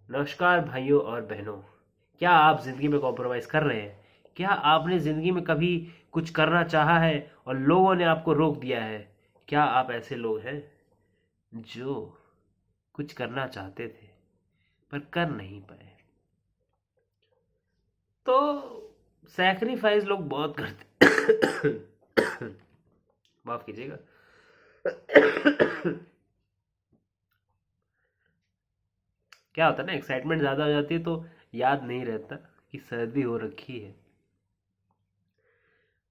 नमस्कार भाइयों और बहनों। क्या आप ज़िंदगी में कॉम्प्रोमाइज़ कर रहे हैं? क्या आपने ज़िंदगी में कभी कुछ करना चाहा है और लोगों ने आपको रोक दिया है? क्या आप ऐसे लोग हैं जो कुछ करना चाहते थे पर कर नहीं पाए? तो सैक्रिफाइस लोग बहुत करते माफ़ कीजिएगा। क्या होता है ना, एक्साइटमेंट ज़्यादा हो जाती है तो याद नहीं रहता कि सर्दी हो रखी है।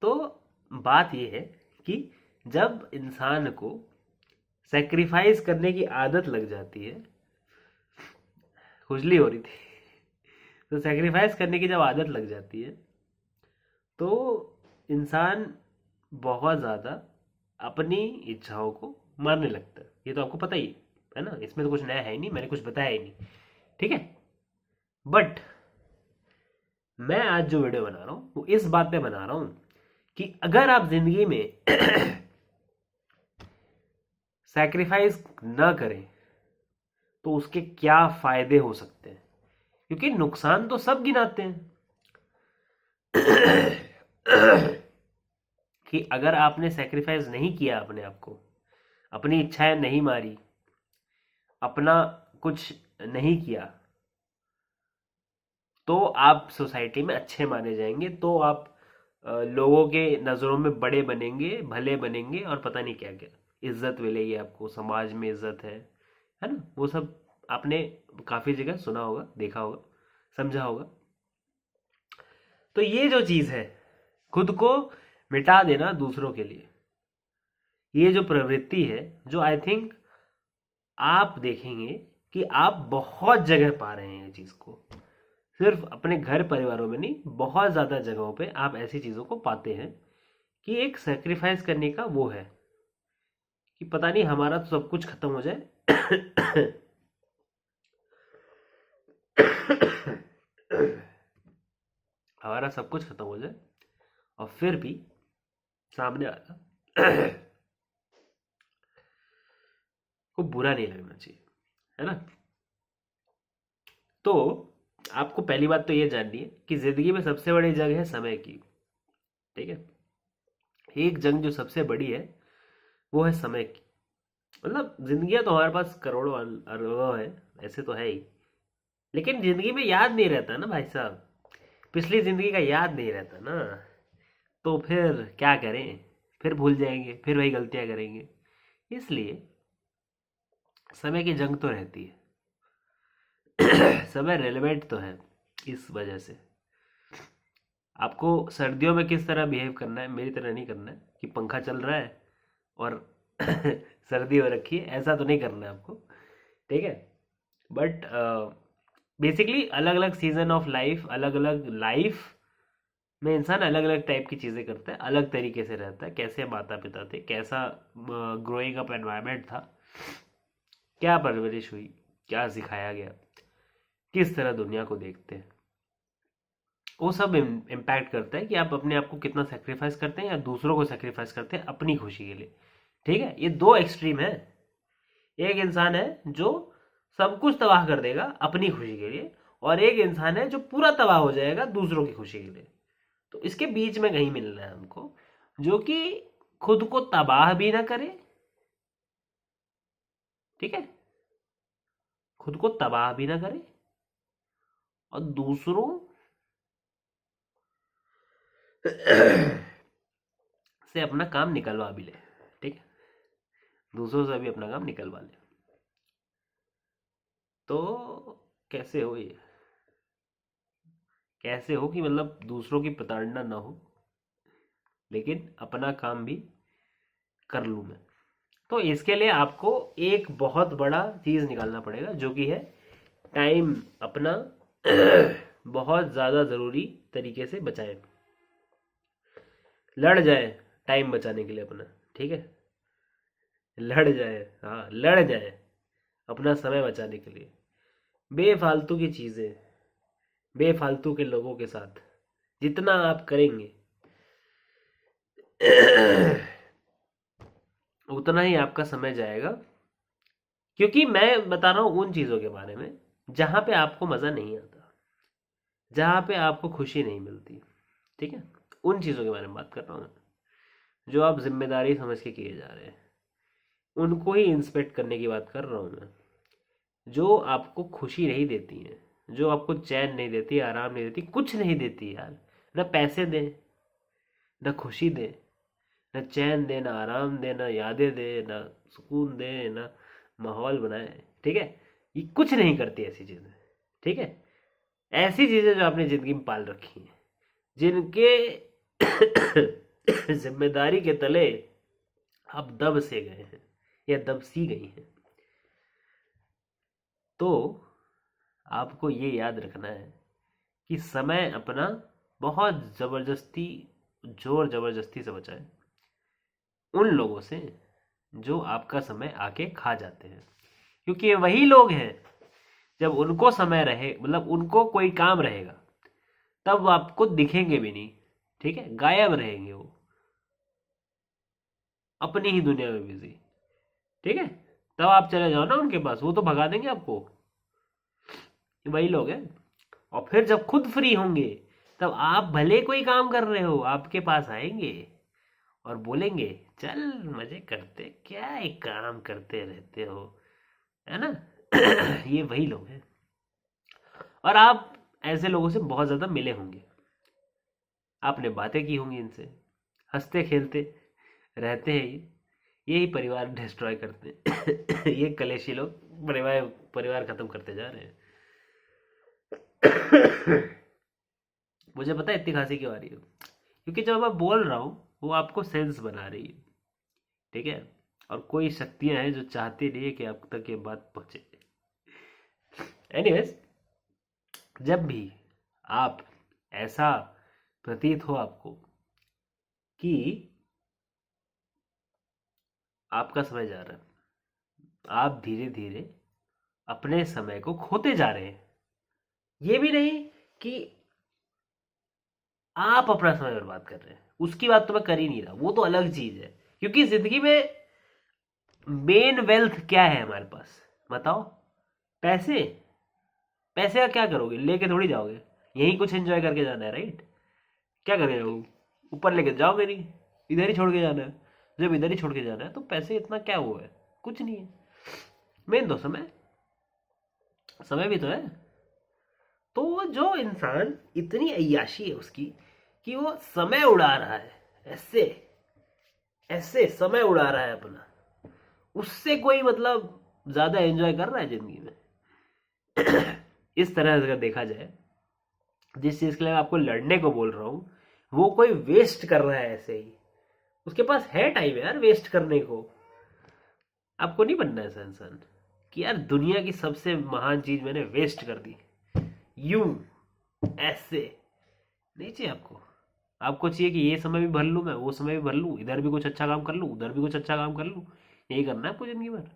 तो बात यह है कि जब इंसान को सेक्रीफाइस करने की आदत लग जाती है, खुजली हो रही थी, तो सेक्रीफाइस करने की जब आदत लग जाती है तो इंसान बहुत ज़्यादा अपनी इच्छाओं को मारने लगता है। ये तो आपको पता ही है ना, इसमें तो कुछ नया है ही नहीं, मैंने कुछ बताया ही नहीं। ठीक है। बट मैं आज जो वीडियो बना रहा हूँ वो इस बात पे बना रहा हूँ कि अगर आप जिंदगी में सैक्रिफाइस ना करें तो उसके क्या फायदे हो सकते हैं, क्योंकि नुकसान तो सब गिनाते हैं। कि अगर आपने सेक्रीफाइस नहीं किया अपने आप को, अपनी इच्छाएं नहीं मारी, अपना कुछ नहीं किया, तो आप सोसाइटी में अच्छे माने जाएंगे, तो आप लोगों के नज़रों में बड़े बनेंगे, भले बनेंगे और पता नहीं क्या क्या इज्जत मिलेगी आपको, समाज में इज्जत है ना, वो सब आपने काफ़ी जगह सुना होगा, देखा होगा, समझा होगा। तो ये जो चीज़ है, खुद को मिटा देना दूसरों के लिए, ये जो प्रवृत्ति है, जो आई थिंक आप देखेंगे कि आप बहुत जगह पा रहे हैं ये चीज़ को, सिर्फ अपने घर परिवारों में नहीं, बहुत ज़्यादा जगहों पे आप ऐसी चीज़ों को पाते हैं कि एक सेक्रीफाइस करने का वो है कि पता नहीं हमारा तो सब कुछ खत्म हो जाए। हमारा सब कुछ खत्म हो जाए और फिर भी सामने वाला को बुरा नहीं लगना चाहिए, है ना। तो आपको पहली बात तो ये जाननी है कि जिंदगी में सबसे बड़ी जंग है समय की। ठीक है। एक जंग जो सबसे बड़ी है वो है समय की। मतलब जिंदगियां तो हमारे पास करोड़ों अरबों है, ऐसे तो है ही, लेकिन जिंदगी में याद नहीं रहता ना भाई साहब, पिछली जिंदगी का याद नहीं रहता ना, तो फिर क्या करें, फिर भूल जाएंगे, फिर वही गलतियां करेंगे। इसलिए समय की जंग तो रहती है। समय रेलेवेंट तो है इस वजह से। आपको सर्दियों में किस तरह बिहेव करना है, मेरी तरह नहीं करना है कि पंखा चल रहा है और सर्दी हो रखी है, ऐसा तो नहीं करना है आपको। ठीक है। बट बेसिकली अलग अलग सीजन ऑफ लाइफ, अलग अलग लाइफ में इंसान अलग अलग टाइप की चीज़ें करता है, अलग तरीके से रहता है। कैसे माता पिता थे, कैसा ग्रोइंग अप एनवायरनमेंट था, क्या परवरिश हुई, क्या सिखाया गया, किस तरह दुनिया को देखते हैं, वो सब इम्पैक्ट करता है कि आप अपने आप को कितना सेक्रीफाइस करते हैं या दूसरों को सेक्रीफाइस करते हैं अपनी खुशी के लिए। ठीक है। ये दो एक्सट्रीम है। एक इंसान है जो सब कुछ तबाह कर देगा अपनी खुशी के लिए, और एक इंसान है जो पूरा तबाह हो जाएगा दूसरों की खुशी के लिए। तो इसके बीच में कहीं मिलना है हमको, जो कि खुद को तबाह भी ना करे। ठीक है। खुद को तबाह भी ना करे और दूसरों से अपना काम निकलवा भी ले। ठीक है। दूसरों से भी अपना काम निकलवा ले। तो कैसे हो ये, कैसे हो कि मतलब दूसरों की प्रताड़ना ना हो लेकिन अपना काम भी कर लूँ मैं। तो इसके लिए आपको एक बहुत बड़ा चीज़ निकालना पड़ेगा, जो कि है टाइम अपना। बहुत ज़्यादा ज़रूरी तरीके से बचाएं, लड़ जाए टाइम बचाने के लिए अपना। ठीक है। लड़ जाए, हाँ लड़ जाए अपना समय बचाने के लिए। बेफालतू की चीज़ें, बेफालतू के लोगों के साथ जितना आप करेंगे उतना ही आपका समय जाएगा। क्योंकि मैं बता रहा हूँ उन चीज़ों के बारे में जहाँ पे आपको मज़ा नहीं आता, जहाँ पे आपको खुशी नहीं मिलती, ठीक है, उन चीज़ों के बारे में बात कर रहा हूँ मैं, जो आप जिम्मेदारी समझ के किए जा रहे हैं, उनको ही इंस्पेक्ट करने की बात कर रहा हूँ मैं। जो आपको खुशी नहीं देती हैं, जो आपको चैन नहीं देती, आराम नहीं देती, कुछ नहीं देती यार, ना पैसे दें, ना खुशी दें, ना चैन दे, ना आराम दे, ना यादें दे, ना सुकून दे, ना माहौल बनाए, ठीक है, ये कुछ नहीं करती ऐसी चीज़ें, ठीक है। ऐसी चीज़ें जो आपने ज़िंदगी में पाल रखी हैं, जिनके जिम्मेदारी के तले आप दब से गए हैं या दब सी गई हैं, तो आपको ये याद रखना है कि समय अपना बहुत ज़बरदस्ती, जोर ज़बरदस्ती से बचाए उन लोगों से जो आपका समय आके खा जाते हैं, क्योंकि ये वही लोग हैं, जब उनको समय रहे, मतलब उनको कोई काम रहेगा, तब वो आपको दिखेंगे भी नहीं, ठीक है, गायब रहेंगे वो अपनी ही दुनिया में बिजी, ठीक है। तब आप चले जाओ ना उनके पास, वो तो भगा देंगे आपको, वही लोग हैं। और फिर जब खुद फ्री होंगे, तब आप भले कोई काम कर रहे हो, आपके पास आएंगे और बोलेंगे चल मजे करते, क्या एक काम करते रहते हो, है ना। ये वही लोग हैं, और आप ऐसे लोगों से बहुत ज्यादा मिले होंगे, आपने बातें की होंगी इनसे, हंसते खेलते रहते हैं ये, यही परिवार डिस्ट्रॉय करते हैं। ये कलेशी लोग परिवार परिवार खत्म करते जा रहे हैं। मुझे पता है इतनी खांसी क्यों आ रही है, क्योंकि जब मैं बोल रहा हूँ वो आपको सेंस बना रही है, ठीक है, और कोई शक्तियां हैं जो चाहती नहीं है कि आप तक ये बात पहुंचे। एनीवेज, जब भी आप ऐसा प्रतीत हो आपको कि आपका समय जा रहा है, आप धीरे धीरे अपने समय को खोते जा रहे हैं, ये भी नहीं कि आप अपना समय बर्बाद कर रहे हैं, उसकी बात तो मैं कर ही नहीं रहा, वो तो अलग चीज है। क्योंकि जिंदगी में मेन वेल्थ क्या है हमारे पास, बताओ, पैसे। पैसे का क्या करोगे, लेके थोड़ी जाओगे, यही कुछ एंजॉय करके जाना है, राइट। क्या करके जाओगे, ऊपर लेके जाओगे नहीं, इधर ही छोड़ के जाना है। जब इधर ही छोड़ के जाना है तो पैसे इतना क्या हुआ है, कुछ नहीं है। मेन तो समय, समय भी तो है। तो जो इंसान इतनी अय्याशी है उसकी कि वो समय उड़ा रहा है, ऐसे ऐसे समय उड़ा रहा है अपना, उससे कोई मतलब ज्यादा एंजॉय कर रहा है जिंदगी में। इस तरह से अगर देखा जाए, जिस चीज के लिए मैं आपको लड़ने को बोल रहा हूं, वो कोई वेस्ट कर रहा है ऐसे ही, उसके पास है टाइम यार वेस्ट करने को। आपको नहीं बनना ऐसा इंसान कि यार दुनिया की सबसे महान चीज मैंने वेस्ट कर दी, यूं ऐसे नहीं चाहिए आपको। आपको चाहिए कि ये समय भी भर लूं, मैं वो समय भी भर लूं, इधर भी कुछ अच्छा काम कर लूं, उधर भी कुछ अच्छा काम कर लूं, यही करना है आपको जिंदगी भर।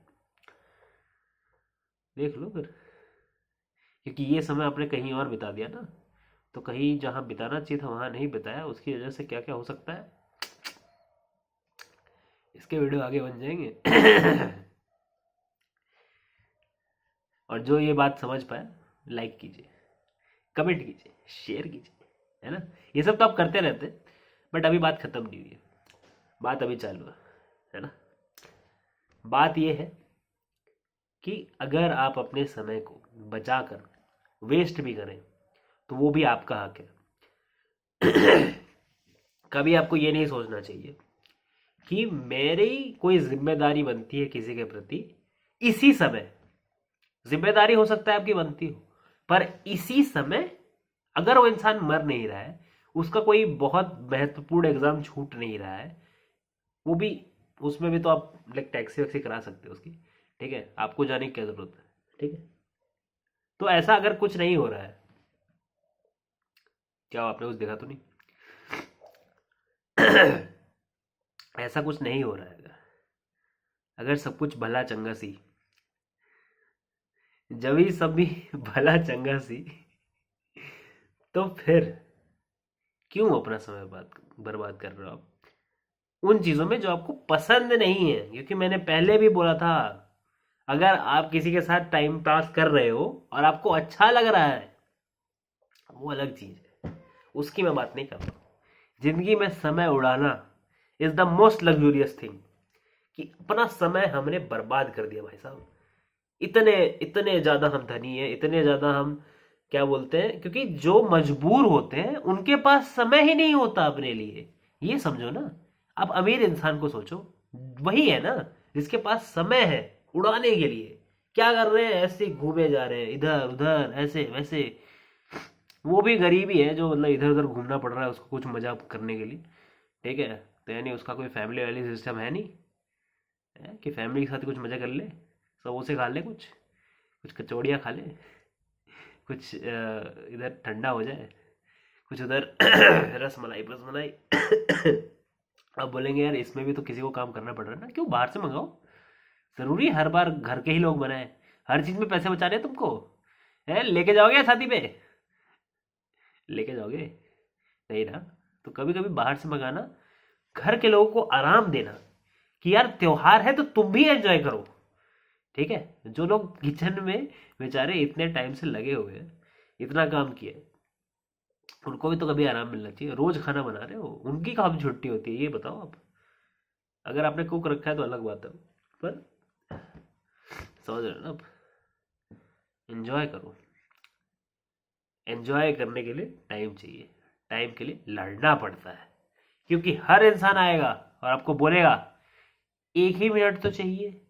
देख लो फिर, क्योंकि ये समय आपने कहीं और बिता दिया ना, तो कहीं जहां बिताना चाहिए था वहां नहीं बिताया, उसकी वजह से क्या क्या हो सकता है, इसके वीडियो आगे बन जाएंगे। और जो ये बात समझ पाए, लाइक कीजिए, कमेंट कीजिए, शेयर कीजिए, है ना। ये सब तो आप करते रहते, बट अभी बात खत्म नहीं हुई है, बात अभी चालू है ना। बात ये है कि अगर आप अपने समय को बचा कर वेस्ट भी करें, तो वो भी आपका हक है। कभी आपको ये नहीं सोचना चाहिए कि मेरी कोई जिम्मेदारी बनती है किसी के प्रति, इसी समय जिम्मेदारी हो सकता है आपकी बनती हो, पर इसी समय अगर वो इंसान मर नहीं रहा है, उसका कोई बहुत महत्वपूर्ण एग्जाम छूट नहीं रहा है, वो भी, उसमें भी तो आप लाइक टैक्सी वैक्सी करा सकते हो उसकी, ठीक है, आपको जाने की क्या जरूरत है, ठीक है। तो ऐसा अगर कुछ नहीं हो रहा है, क्या आपने कुछ देखा तो नहीं। ऐसा कुछ नहीं हो रहा है, अगर सब कुछ भला चंगा सी, जब ही सब भी भला चंगा सी, तो फिर क्यों अपना समय बर्बाद कर रहे हो आप उन चीजों में जो आपको पसंद नहीं है। क्योंकि मैंने पहले भी बोला था, अगर आप किसी के साथ टाइम पास कर रहे हो और आपको अच्छा लग रहा है, वो अलग चीज है, उसकी मैं बात नहीं कर रहा। जिंदगी में समय उड़ाना is the most luxurious thing. कि अपना समय हमने बर्बाद कर दिया भाई साहब। इतने इतने ज्यादा हम धनी हैं, इतने ज्यादा हम क्या बोलते हैं, क्योंकि जो मजबूर होते हैं उनके पास समय ही नहीं होता अपने लिए। ये समझो ना। अब अमीर इंसान को सोचो, वही है ना जिसके पास समय है उड़ाने के लिए। क्या कर रहे हैं, ऐसे घूमे जा रहे हैं इधर उधर ऐसे वैसे। वो भी गरीब ही है जो मतलब इधर उधर घूमना पड़ रहा है उसको कुछ मजा करने के लिए। ठीक है, तो यानी उसका कोई फैमिली वैली सिस्टम है नहीं है कि फैमिली के साथ कुछ मजा कर ले, समोसे खा ले, कुछ कुछ कचौड़ियाँ खा ले, कुछ इधर ठंडा हो जाए, कुछ उधर रस मलाई बस मलाई। अब बोलेंगे यार इसमें भी तो किसी को काम करना पड़ रहा है ना, क्यों बाहर से मंगाओ। जरूरी है हर बार घर के ही लोग बनाए? हर चीज में पैसे बचाने हैं तुमको? है लेके जाओगे शादी पे? लेके जाओगे नहीं ना। तो कभी कभी बाहर से मंगाना, घर के लोगों को आराम देना कि यार त्योहार है तो तुम भी एंजॉय करो। ठीक है, जो लोग किचन में बेचारे इतने टाइम से लगे हुए हैं, इतना काम किया है, उनको भी तो कभी आराम मिलना चाहिए। रोज खाना बना रहे हो, उनकी कहाँ छुट्टी होती है ये बताओ आप। अगर आपने कुक रखा है तो अलग बात है, पर समझ रहे हो ना आप। एंजॉय करो। एंजॉय करने के लिए टाइम चाहिए, टाइम के लिए लड़ना पड़ता है। क्योंकि हर इंसान आएगा और आपको बोलेगा 1 ही मिनट तो चाहिए,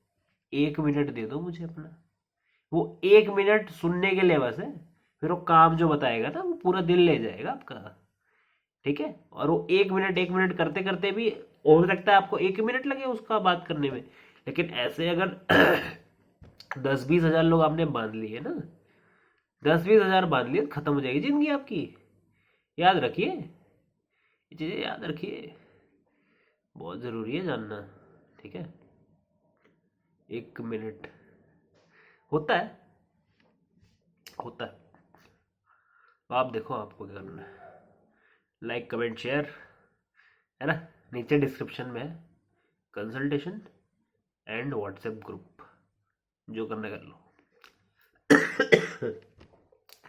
1 मिनट दे दो मुझे अपना। वो 1 मिनट सुनने के लिए बस है। फिर वो काम जो बताएगा ना वो पूरा दिल ले जाएगा आपका। ठीक है, और वो 1 मिनट करते करते भी हो सकता है आपको 1 मिनट लगे उसका बात करने में। लेकिन ऐसे अगर 10-20 हजार लोग आपने बांध लिए ना, 10-20 हजार बांध लिए, खत्म हो जाएगी जिंदगी आपकी। याद रखिए, ये चीजें याद रखिए, बहुत जरूरी है जानना। ठीक है, 1 मिनट होता है, होता है। आप देखो आपको क्या करना है। लाइक कमेंट शेयर, है ना, नीचे डिस्क्रिप्शन में है कंसल्टेशन एंड व्हाट्सएप ग्रुप, जो करना कर लो।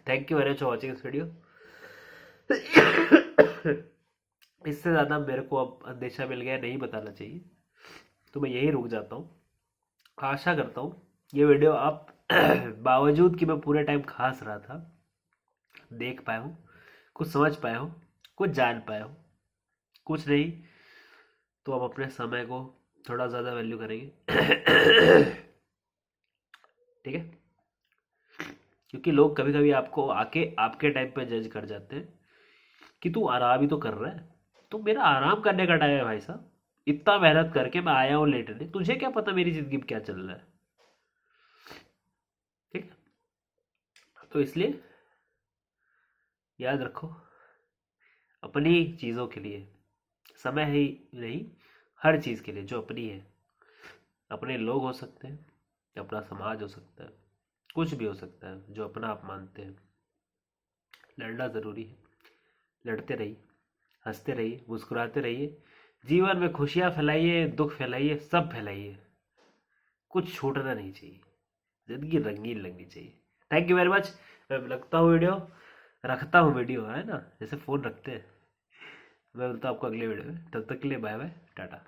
Thank you very much for watching this video. इससे ज़्यादा मेरे को अब अंदेशा मिल गया, नहीं बताना चाहिए, तो मैं यही रुक जाता हूँ। आशा करता हूँ ये वीडियो आप बावजूद कि मैं पूरे टाइम खास रहा था, देख पाए हो, कुछ समझ पाए हो, कुछ जान पाए हो। कुछ नहीं तो आप अपने समय को थोड़ा ज़्यादा वैल्यू करेंगे। ठीक है, क्योंकि लोग कभी कभी आपको आके आपके टाइम पे जज कर जाते हैं कि तू आराम ही तो कर रहा है। तो मेरा आराम करने का टाइम है भाई साहब। इतना मेहनत करके मैं आया हूँ लेटने, तुझे क्या पता मेरी जिंदगी में क्या चल रहा है। ठीक है, तो इसलिए याद रखो, अपनी चीज़ों के लिए समय ही नहीं, हर चीज़ के लिए जो अपनी है, अपने लोग हो सकते हैं, अपना समाज हो सकता है, कुछ भी हो सकता है जो अपना आप मानते हैं, लड़ना ज़रूरी है। लड़ते रहिए, हंसते रहिए, मुस्कुराते रहिए, जीवन में खुशियाँ फैलाइए, दुख फैलाइए, सब फैलाइए, कुछ छूटना नहीं चाहिए, जिंदगी रंगीन लगनी चाहिए। Thank you very much. मैं लगता हूँ वीडियो, रखता हूँ वीडियो, है ना, जैसे फ़ोन रखते हैं। मैं मिलता हूँ आपको अगले वीडियो में, तब तक के लिए बाय बाय टाटा।